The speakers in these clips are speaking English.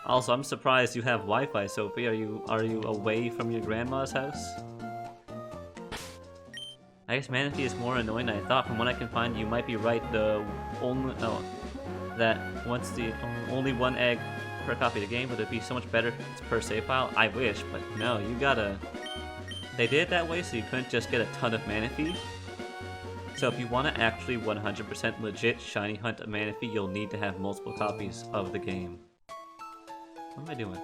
Also, I'm surprised you have Wi-Fi, Sophie. Are you away from your grandma's house? I guess Manatee is more annoying than I thought. From what I can find, you might be right. The only that once the only one egg per copy of the game, would it be so much better per save file? I wish, but no. You gotta. They did it that way, so you couldn't just get a ton of Manatee. So if you want to actually 100% legit shiny hunt a Manatee, you'll need to have multiple copies of the game. What am I doing?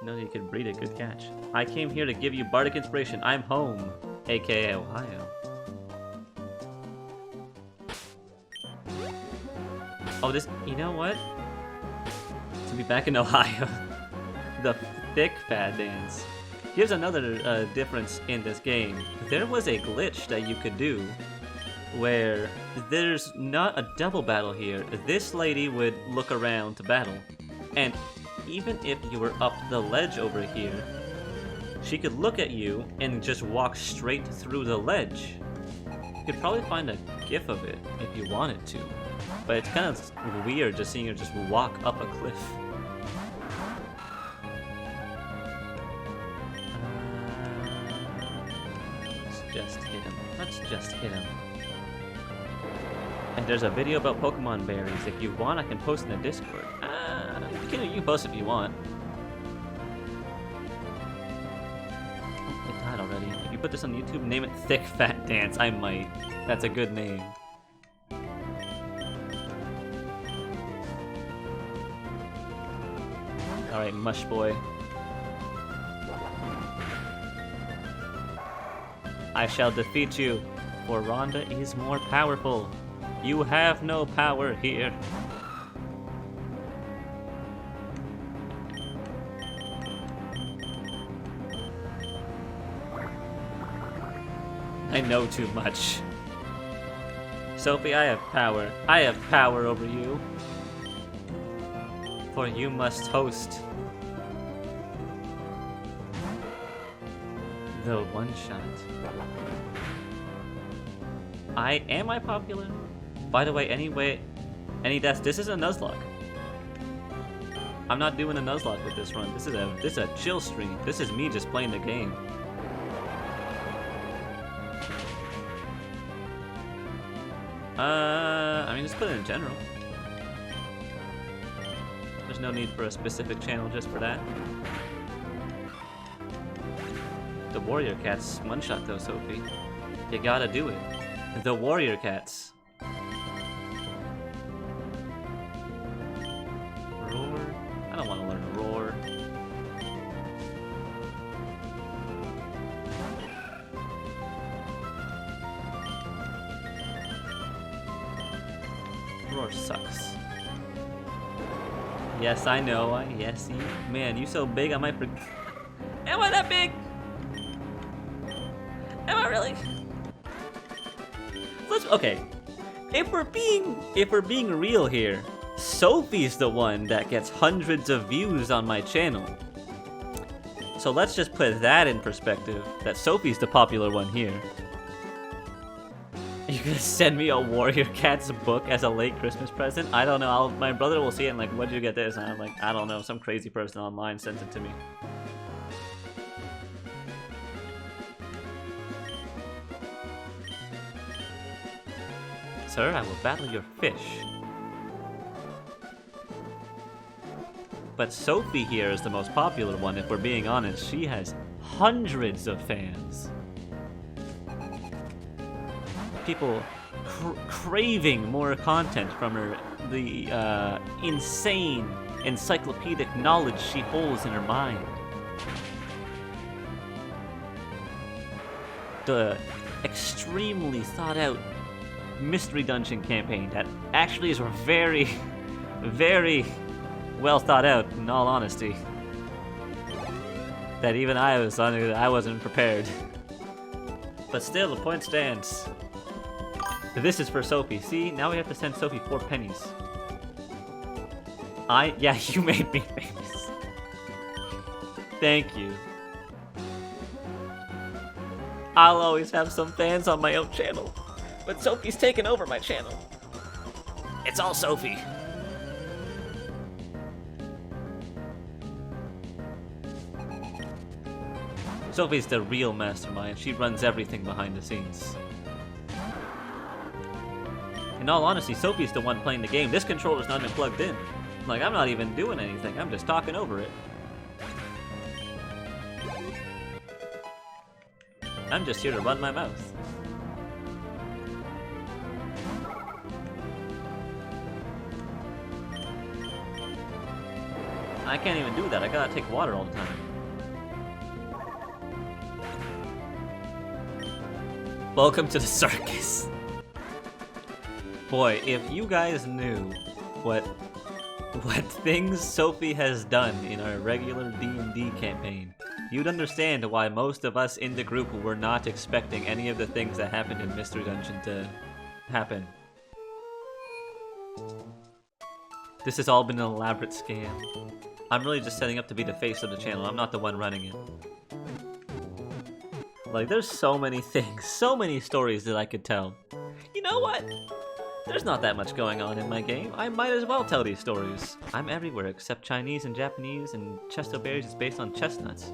No, you could breed it. Good catch. I came here to give you bardic inspiration. I'm home, aka Ohio. Oh, this. You know what? To be back in Ohio, the thick fat dance. Here's another difference in this game. There was a glitch that you could do where there's not a double battle here. This lady would look around to battle, and even if you were up the ledge over here, she could look at you and just walk straight through the ledge. You could probably find a gif of it if you wanted to, but it's kind of weird just seeing her just walk up a cliff. Just hit him. Let's just hit him. And there's a video about Pokemon berries. If you want, I can post in the Discord. You can post if you want. Oh, it died already. If you put this on YouTube, name it Thick Fat Dance. I might. That's a good name. Alright, Mush Boy. I shall defeat you, for Rhonda is more powerful. You have no power here. I know too much. Sophie, I have power. I have power over you. For you must host the one-shot. Am I popular? By the way, any deaths? This is a Nuzlocke. I'm not doing a Nuzlocke with this run. This is a chill stream. This is me just playing the game. I mean, just put it in general. There's no need for a specific channel just for that. The Warrior Cats one-shot though, Sophie. You gotta do it. The Warrior Cats. Roar? I don't want to learn to roar. Roar sucks. Yes, I know. Yes, man, you so big I might forget. Am I that big? Am I really? Okay, if we're being real here, Sophie's the one that gets hundreds of views on my channel. So let's just put that in perspective, that Sophie's the popular one here. You're gonna send me a Warrior Cats book as a late Christmas present? I don't know, my brother will see it and like, where'd you get this? And I'm like, I don't know, some crazy person online sent it to me. Sir, I will battle your fish. But Sophie here is the most popular one, if we're being honest. She has hundreds of fans. People craving more content from her. The insane encyclopedic knowledge she holds in her mind. The extremely thought out mystery dungeon campaign that actually is very, very well thought out, in all honesty. That even I wasn't prepared. But still, the point stands. This is for Sophie. See, now we have to send Sophie 4 pennies. Yeah, you made me famous. Thank you. I'll always have some fans on my own channel. But Sophie's taken over my channel. It's all Sophie. Sophie's the real mastermind. She runs everything behind the scenes. In all honesty, Sophie's the one playing the game. This controller's not even plugged in. Like, I'm not even doing anything. I'm just talking over it. I'm just here to run my mouth. I can't even do that. I gotta take water all the time. Welcome to the circus. Boy, if you guys knew what things Sophie has done in our regular D&D campaign, you'd understand why most of us in the group were not expecting any of the things that happened in Mystery Dungeon to happen. This has all been an elaborate scam. I'm really just setting up to be the face of the channel. I'm not the one running it. Like, there's so many things, so many stories that I could tell. You know what? There's not that much going on in my game. I might as well tell these stories. I'm everywhere except Chinese and Japanese, and Chesto Berries is based on chestnuts.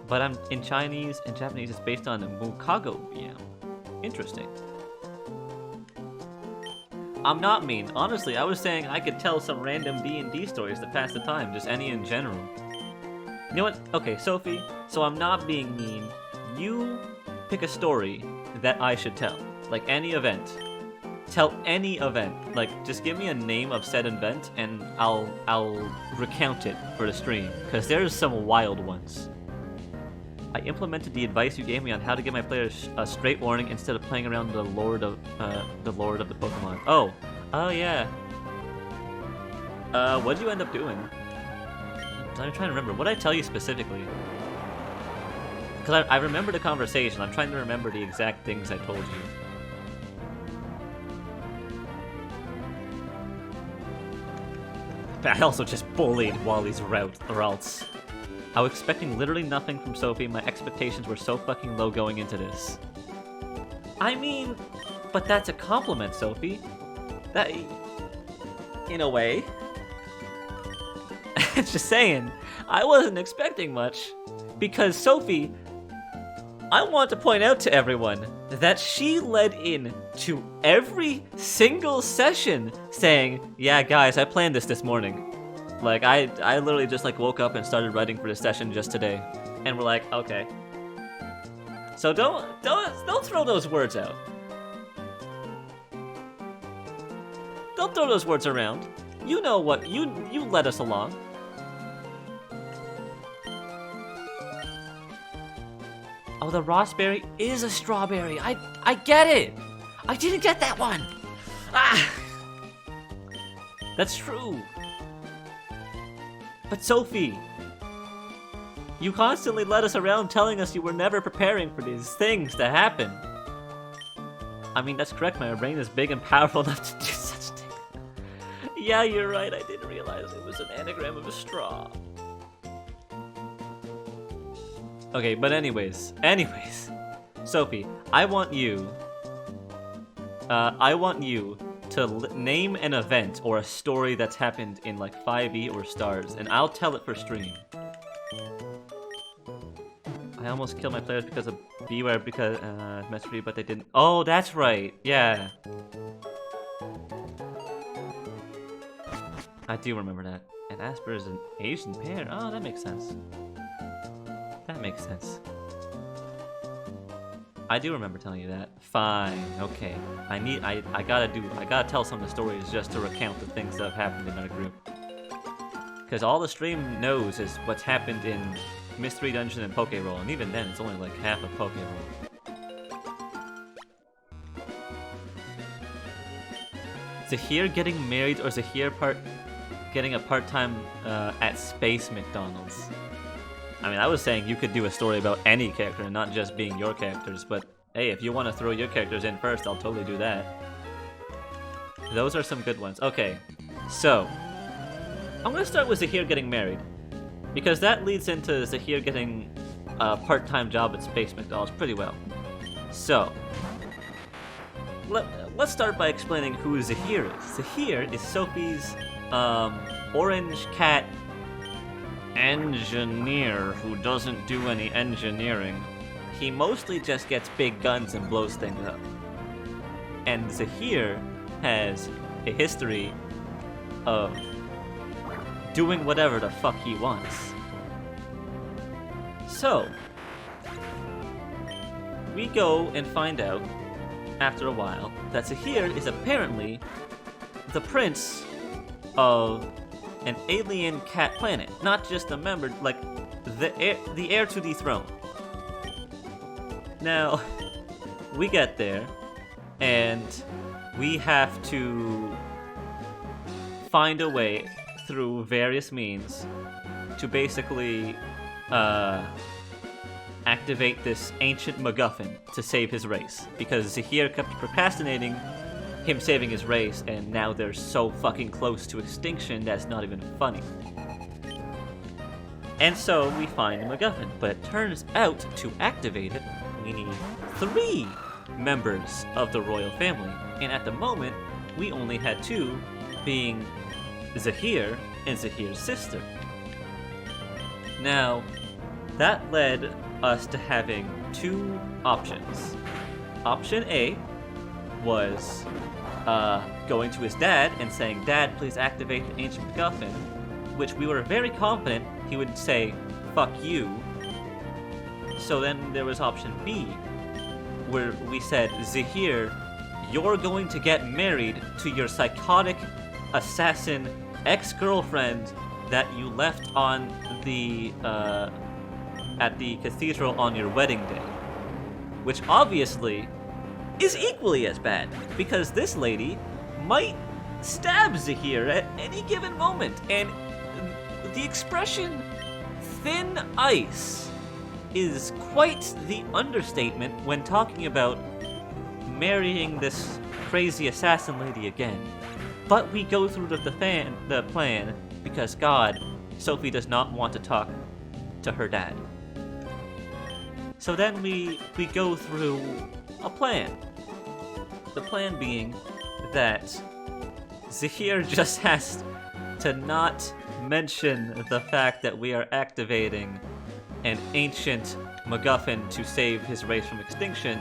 But I'm in Chinese and Japanese is based on Mukago yam. Interesting. I'm not mean. Honestly, I was saying I could tell some random D&D stories to pass the time, just any in general. You know what? Okay, Sophie, so I'm not being mean. You pick a story that I should tell. Like any event. Tell any event. Like, just give me a name of said event and I'll recount it for the stream. Because there's some wild ones. I implemented the advice you gave me on how to give my players a straight warning instead of playing around the Lord of the Pokemon. Oh yeah. What'd you end up doing? I'm trying to remember. What did I tell you specifically? Because I remember the conversation. I'm trying to remember the exact things I told you. I also just bullied Wally's routes. I was expecting literally nothing from Sophie. My expectations were so fucking low going into this. I mean, but that's a compliment, Sophie. That, in a way. Just saying, I wasn't expecting much. Because Sophie, I want to point out to everyone that she led in to every single session saying, yeah guys, I planned this morning. Like, I literally just like woke up and started writing for this session just today. And we're like, okay. So don't throw those words out. Don't throw those words around. You know what, you led us along. Oh, the raspberry is a strawberry. I get it. I didn't get that one. Ah. That's true. But Sophie, you constantly led us around telling us you were never preparing for these things to happen. I mean, that's correct. My brain is big and powerful enough to do such things. Yeah, you're right. I didn't realize it was an anagram of a straw. Okay, but anyways, Sophie, I want you to name an event or a story that's happened in like 5e or stars, and I'll tell it for stream. I almost killed my players because of Beware because Mastery, but they didn't. Oh, that's right. Yeah. I do remember that. And Asper is an Asian pear. Oh, that makes sense. That makes sense. I do remember telling you that. Fine, okay. I gotta tell some of the stories just to recount the things that have happened in our group. Because all the stream knows is what's happened in Mystery Dungeon and Poké-Roll, and even then it's only like half of Poké-Roll. Zahir getting married or Zahir getting a part-time at Space McDonald's. I mean, I was saying you could do a story about any character and not just being your characters, but hey, if you want to throw your characters in first, I'll totally do that. Those are some good ones. Okay, so I'm going to start with Zahir getting married, because that leads into Zahir getting a part-time job at Space McDonald's pretty well. So, let's start by explaining who Zahir is. Zahir is Sophie's orange cat engineer who doesn't do any engineering. He mostly just gets big guns and blows things up. And Zahir has a history of doing whatever the fuck he wants. So, we go and find out, after a while, that Zahir is apparently the prince of an alien cat planet. Not just a member, like, the heir to the throne. Now, we get there, and we have to find a way through various means to basically activate this ancient MacGuffin to save his race. Because Zahir kept procrastinating him saving his race, and now they're so fucking close to extinction that's not even funny. And so we find the MacGuffin, but it turns out to activate it, we need 3 members of the royal family. And at the moment, we only had 2, being Zahir and Zahir's sister. Now, that led us to having 2 options. Option A was going to his dad and saying, "Dad, please activate the ancient MacGuffin," which we were very confident he would say, "Fuck you." So then there was option B, where we said, "Zahir, you're going to get married to your psychotic assassin ex-girlfriend that you left on the at the cathedral on your wedding day," which obviously is equally as bad, because this lady might stab Zahir at any given moment, and the expression thin ice is quite the understatement when talking about marrying this crazy assassin lady again. But we go through the plan because, God, Sophie does not want to talk to her dad. So then we go through a plan. The plan being that Zahir just has to not mention the fact that we are activating an ancient MacGuffin to save his race from extinction,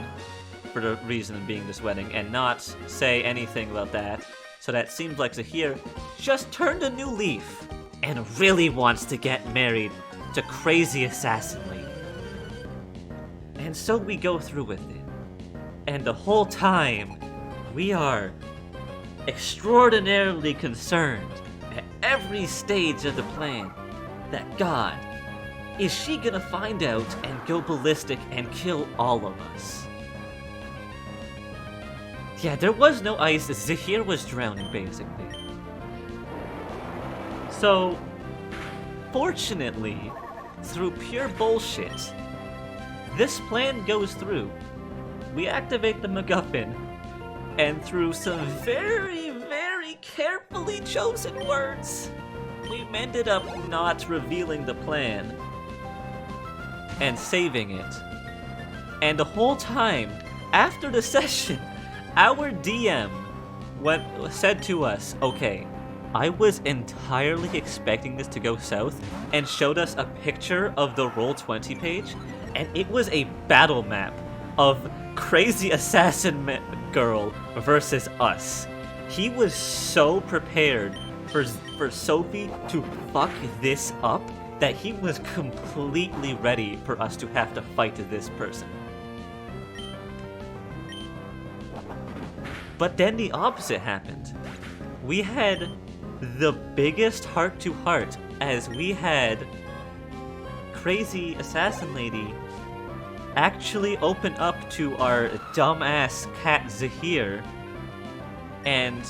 for the reason being this wedding, and not say anything about that. So that seems like Zahir just turned a new leaf and really wants to get married to crazy assassin lady. And so we go through with it. And the whole time, we are extraordinarily concerned at every stage of the plan that, God, is she gonna find out and go ballistic and kill all of us? Yeah, there was no ice. Zahir was drowning, basically. So, fortunately, through pure bullshit, this plan goes through. We activate the MacGuffin, and through some very, very carefully chosen words, we ended up not revealing the plan and saving it. And the whole time, after the session, our DM said to us, "Okay, I was entirely expecting this to go south," and showed us a picture of the Roll20 page, and it was a battle map of crazy assassin girl versus us. He was so prepared for Sophie to fuck this up that he was completely ready for us to have to fight this person. But then the opposite happened. We had the biggest heart-to-heart as we had crazy assassin lady actually open up to our dumbass cat Zahir and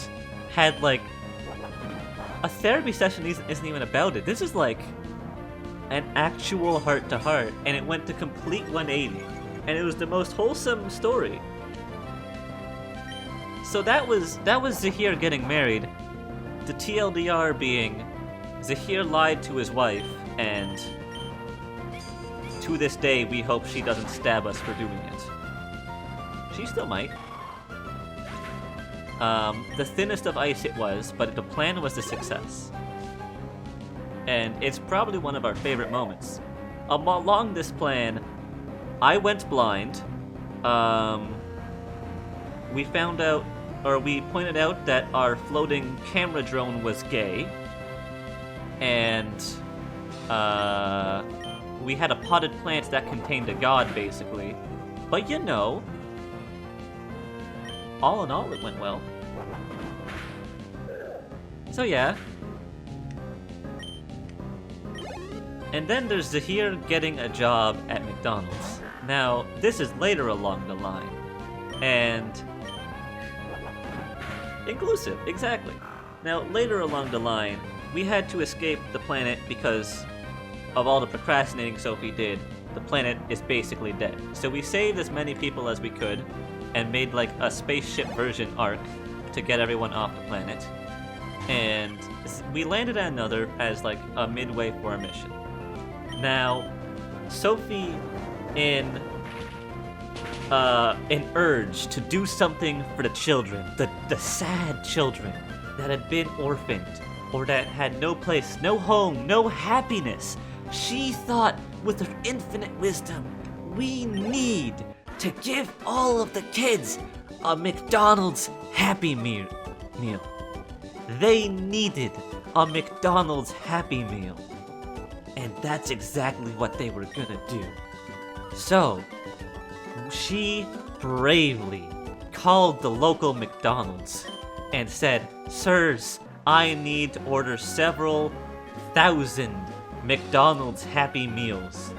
had like a therapy session isn't even about it. This is like an actual heart-to-heart, and it went to complete 180, and it was the most wholesome story. So that was Zahir getting married. The TLDR being Zahir lied to his wife, and to this day we hope she doesn't stab us for doing it. She still might. The thinnest of ice it was, but the plan was a success. and it's probably one of our favorite moments. Along this plan, I went blind. We found out, or we pointed out that our floating camera drone was gay, and we had a potted plant that contained a god, basically. But you know, all in all, it went well. So yeah. And then there's Zahir getting a job at McDonald's. Now, this is later along the line. And... inclusive, exactly. Now, later along the line, we had to escape the planet because of all the procrastinating Sophie did. The planet is basically dead. So we saved as many people as we could and made like a spaceship version arc to get everyone off the planet. And we landed at another as like a midway for our mission. Now, Sophie, in an urge to do something for the children, the sad children that had been orphaned, or that had no place, no home, no happiness, she thought, with her infinite wisdom, we need to give all of the kids a McDonald's Happy Meal. They needed a McDonald's Happy Meal. And that's exactly what they were gonna do. So, she bravely called the local McDonald's and said, "Sirs, I need to order several thousand McDonald's Happy Meals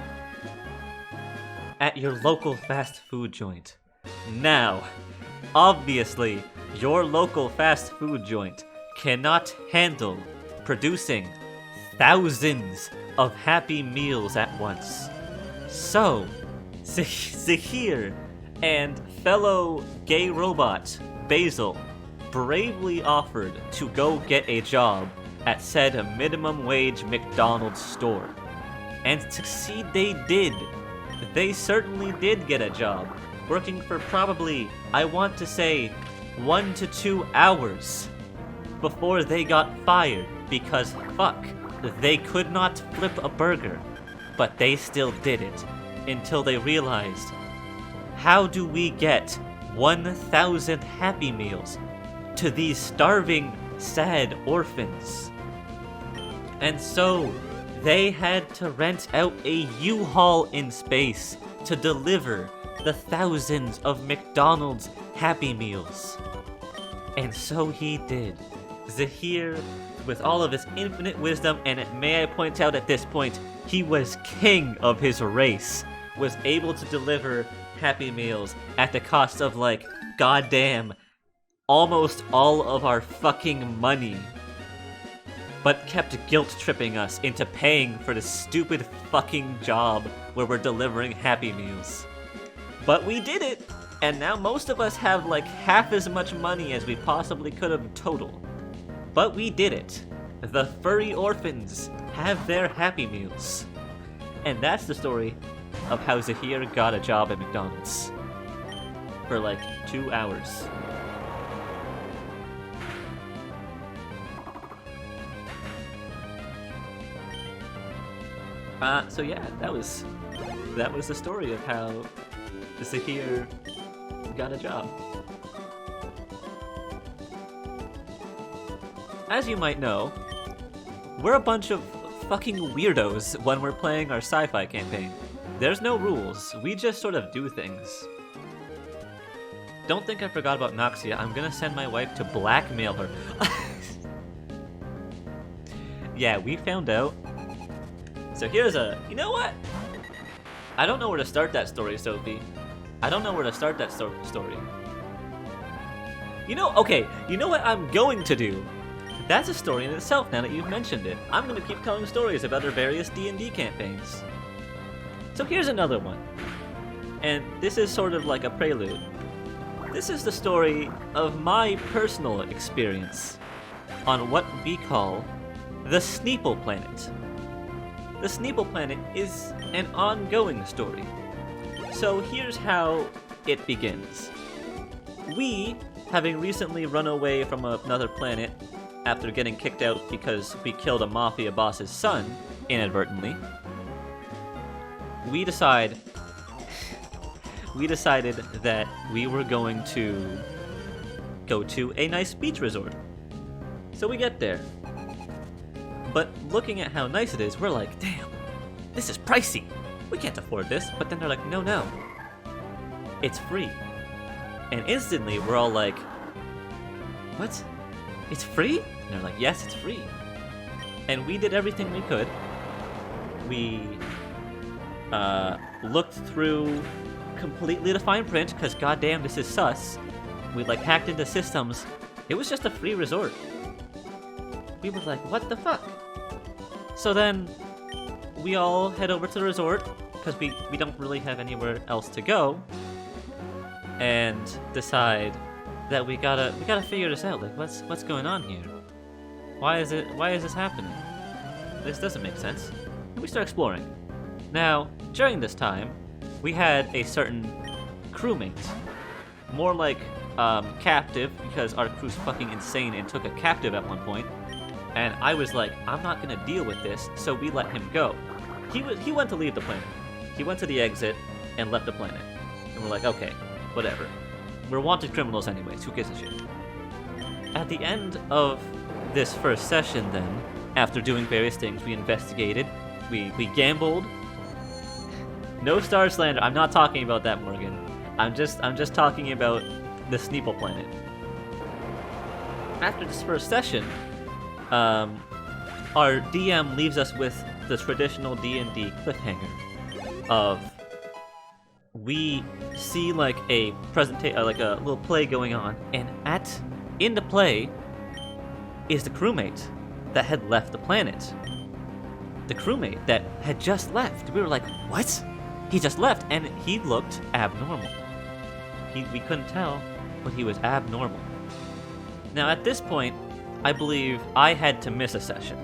at your local fast food joint." Now, obviously, your local fast food joint cannot handle producing thousands of Happy Meals at once. So, Zahir and fellow gay robot Basil bravely offered to go get a job at said minimum wage McDonald's store. And succeed they did. They certainly did get a job, working for probably, I want to say, 1 to 2 hours before they got fired because fuck, they could not flip a burger. But they still did it until they realized, how do we get 1,000 Happy Meals to these starving, sad orphans? And so, they had to rent out a U-Haul in space to deliver the thousands of McDonald's Happy Meals. And so he did. Zahir, with all of his infinite wisdom, and may I point out at this point, he was king of his race, was able to deliver Happy Meals at the cost of, like, goddamn, almost all of our fucking money. But kept guilt-tripping us into paying for this stupid fucking job where we're delivering Happy Meals. But we did it! And now most of us have like half as much money as we possibly could have total. But we did it. The furry orphans have their Happy Meals. And that's the story of how Zahir got a job at McDonald's. For like 2 hours. So yeah, that was the story of how Zahir got a job. As you might know, we're a bunch of fucking weirdos when we're playing our sci-fi campaign. There's no rules, we just sort of do things. Don't think I forgot about Noxia, I'm gonna send my wife to blackmail her. Yeah, we found out. So here's a... You know what? I don't know where to start that story, Sophie. I don't know where to start that story. You know, okay, you know what I'm going to do? That's a story in itself now that you've mentioned it. I'm going to keep telling stories about our various D&D campaigns. So here's another one. And this is sort of like a prelude. This is the story of my personal experience on what we call the Sneeple Planet. The Sneeple Planet is an ongoing story. So here's how it begins. We, having recently run away from another planet, after getting kicked out because we killed a mafia boss's son inadvertently, we decided that we were going to go to a nice beach resort. So we get there. But looking at how nice it is, we're like, damn, this is pricey. We can't afford this. But then they're like, no, it's free. And instantly we're all like, what? It's free? And they're like, yes, it's free. And we did everything we could. We looked through completely the fine print, because goddamn, this is sus. We like hacked into systems. It was just a free resort. We were like, what the fuck? So then we all head over to the resort, because we don't really have anywhere else to go, and decide that we gotta figure this out. Like, what's going on here? Why is this happening? This doesn't make sense. And we start exploring. Now, during this time, we had a certain crewmate, more like captive, because our crew's fucking insane and took a captive at one point. And I was like, I'm not gonna deal with this, so we let him go. He went to leave the planet. He went to the exit and left the planet. And we're like, okay, whatever. We're wanted criminals anyways, who gives a shit? At the end of this first session then, after doing various things, we investigated, we gambled. No Star Slander, I'm not talking about that, Morgan. I'm just talking about the Sneeple planet. After this first session, our DM leaves us with the traditional D&D cliffhanger of we see like a like a little play going on, and in the play is the crewmate that had left the planet. The crewmate that had just left. We were like, what? He just left, and he looked abnormal. We couldn't tell, but he was abnormal. Now at this point, I believe I had to miss a session.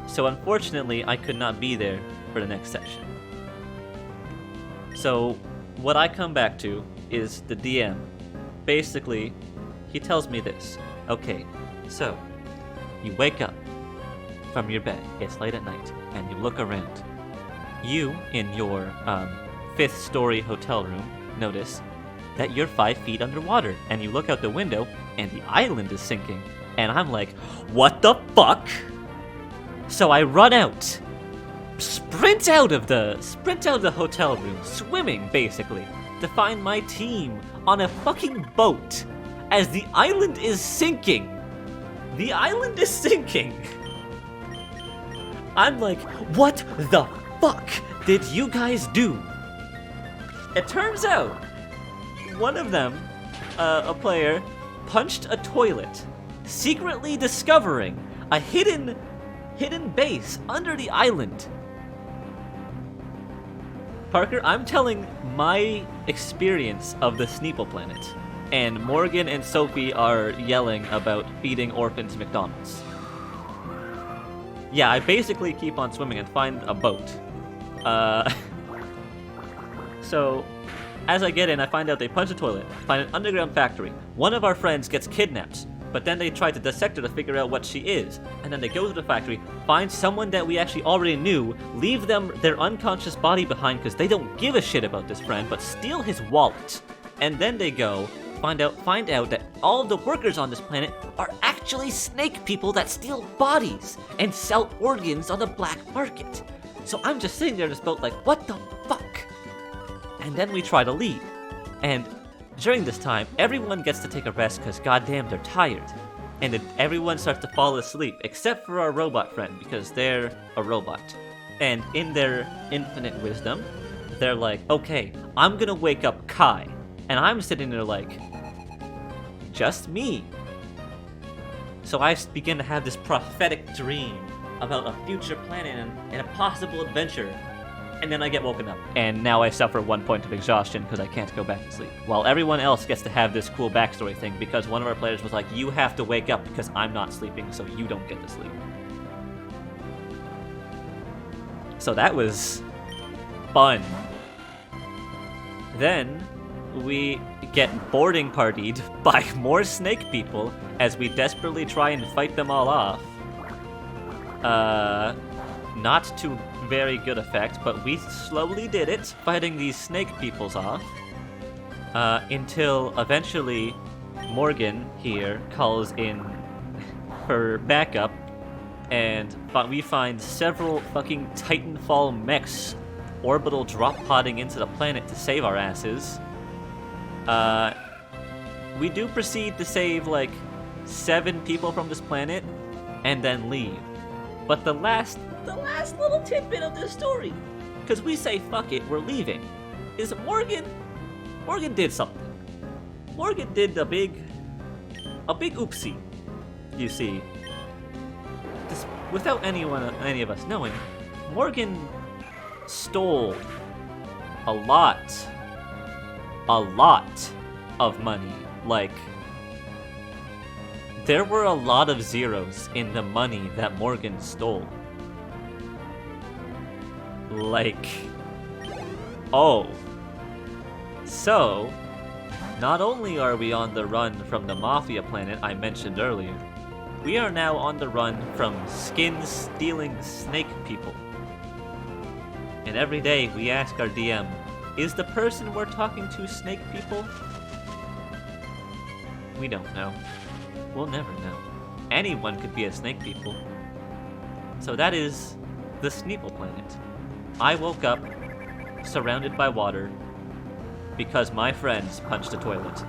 So unfortunately, I could not be there for the next session. So what I come back to is the DM. Basically, he tells me this. Okay, so you wake up from your bed, it's late at night, and you look around. You, in your 5th story hotel room, notice that you're 5 feet underwater, and you look out the window, and the island is sinking. And I'm like, what the fuck? So I run out, sprint out of the hotel room, swimming basically, to find my team on a fucking boat as the island is sinking. The island is sinking. I'm like, what the fuck did you guys do? It turns out one of them, a player, punched a toilet, secretly discovering a hidden base under the island. Parker, I'm telling my experience of the Sneeple planet, and Morgan and Sophie are yelling about feeding orphans McDonald's. Yeah, I basically keep on swimming and find a boat. So, as I get in, I find out they punch a toilet, find an underground factory. One of our friends gets kidnapped, but then they try to dissect her to figure out what she is. And then they go to the factory, find someone that we actually already knew, leave them their unconscious body behind because they don't give a shit about this friend, but steal his wallet. And then they go, find out that all of the workers on this planet are actually snake people that steal bodies and sell organs on the black market. So I'm just sitting there in this boat like, what the fuck? And then we try to leave. And during this time, everyone gets to take a rest because goddamn they're tired. And then everyone starts to fall asleep, except for our robot friend, because they're a robot. And in their infinite wisdom, they're like, okay, I'm gonna wake up Kai. And I'm sitting there like, just me. So I begin to have this prophetic dream about a future planet and a possible adventure. And then I get woken up. And now I suffer 1 point of exhaustion because I can't go back to sleep. While everyone else gets to have this cool backstory thing because one of our players was like, you have to wake up because I'm not sleeping, so you don't get to sleep. So that was fun. Then we get boarding partied by more snake people as we desperately try and fight them all off. Not to very good effect, but we slowly did it, fighting these snake peoples off. Until eventually Morgan here calls in her backup, and we find several fucking Titanfall mechs orbital drop podding into the planet to save our asses. We do proceed to save like 7 people from this planet and then leave. But the last little tidbit of this story, because we say fuck it, we're leaving, is Morgan did something. Morgan did a big oopsie, you see. Just without any of us knowing, Morgan stole a lot of money. Like, there were a lot of zeros in the money that Morgan stole. Like, oh. So, not only are we on the run from the Mafia planet I mentioned earlier, we are now on the run from skin-stealing snake people. And every day we ask our DM, is the person we're talking to snake people? We don't know. We'll never know. Anyone could be a snake people. So that is the Sneeple planet. I woke up surrounded by water because my friends punched a toilet.